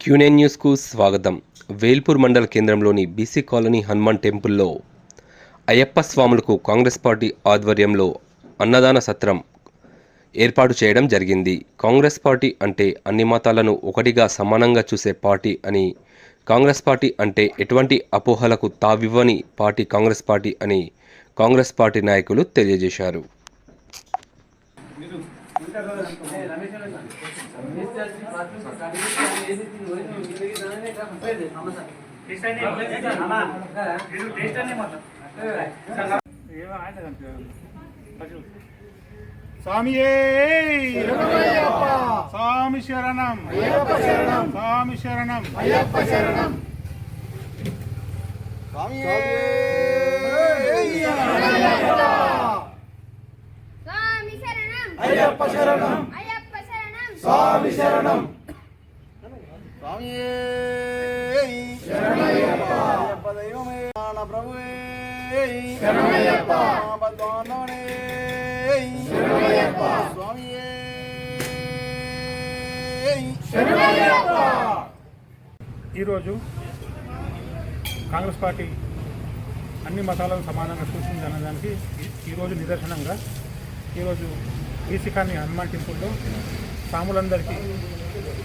Quinine న్యూస్కు స్వాగతం. వేల్పూర్ మండల కేంద్రంలోని బీసీ కాలనీ హనుమాన్ టెంపుల్లో అయ్యప్ప స్వాములకు కాంగ్రెస్ పార్టీ ఆధ్వర్యంలో అన్నదాన సత్రం ఏర్పాటు చేయడం జరిగింది. కాంగ్రెస్ పార్టీ అంటే అన్ని మతాలను ఒకటిగా సమానంగా చూసే పార్టీ అని, కాంగ్రెస్ పార్టీ అంటే ఎటువంటి అపోహలకు తావివ్వని పార్టీ కాంగ్రెస్ పార్టీ అని కాంగ్రెస్ పార్టీ నాయకులు తెలియజేశారు. స్వామియే స్వామి శరణం స్వామి శరణం స్వామియే అయ్యప్ప శరణం స్వామి శరణం స్వామియే శరణమయ్యప్ప అయ్యప్ప దైవమే నా ప్రభువే శరణమయ్యప్ప బద్వానోనే శరణమయ్యప్ప స్వామియే శరణమయ్యప్ప. ఈరోజు కాంగ్రెస్ పార్టీ అన్ని మతాలను సమానంగా చూసింది అన్నదానికి ఈరోజు నిదర్శనంగా ఈరోజు బీసీ కాలనీ హనుమాన్ టెంపుల్లో సాములందరికీ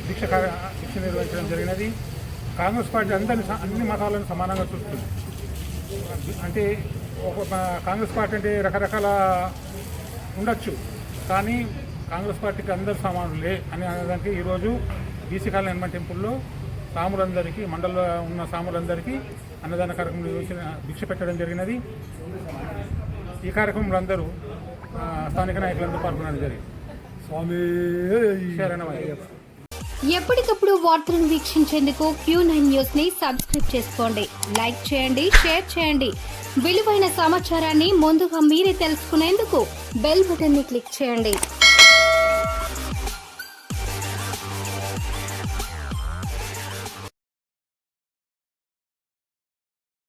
దీక్ష నిర్వహించడం జరిగినది. కాంగ్రెస్ పార్టీ అన్ని మతాలను సమానంగా చూస్తుంది. అంటే కాంగ్రెస్ పార్టీ అంటే రకరకాల ఉండొచ్చు, కానీ కాంగ్రెస్ పార్టీకి అందరు సమానులే అని అనడానికి ఈరోజు బీసీ కాలనీ హనుమాన్ టెంపుల్లో సాములందరికీ, మండలంలో ఉన్న సాములందరికీ అన్నదాన కార్యక్రమం దీక్ష పెట్టడం జరిగినది. ఈ కార్యక్రమంలో అందరూ స్థానిక నాయకులందరూ పాల్గొనడం జరిగింది. స్వామి శరణమయ్యప్ప. ఎప్పటికప్పుడు వార్తలను వీక్షించేందుకు Q9 న్యూస్ ని సబ్స్క్రైబ్ చేసుకోండి, లైక్ చేయండి, షేర్ చేయండి. విలువైన సమాచారాన్ని ముందుగా మీరే తెలుసుకునేందుకు బెల్ బటన్ ని క్లిక్ చేయండి.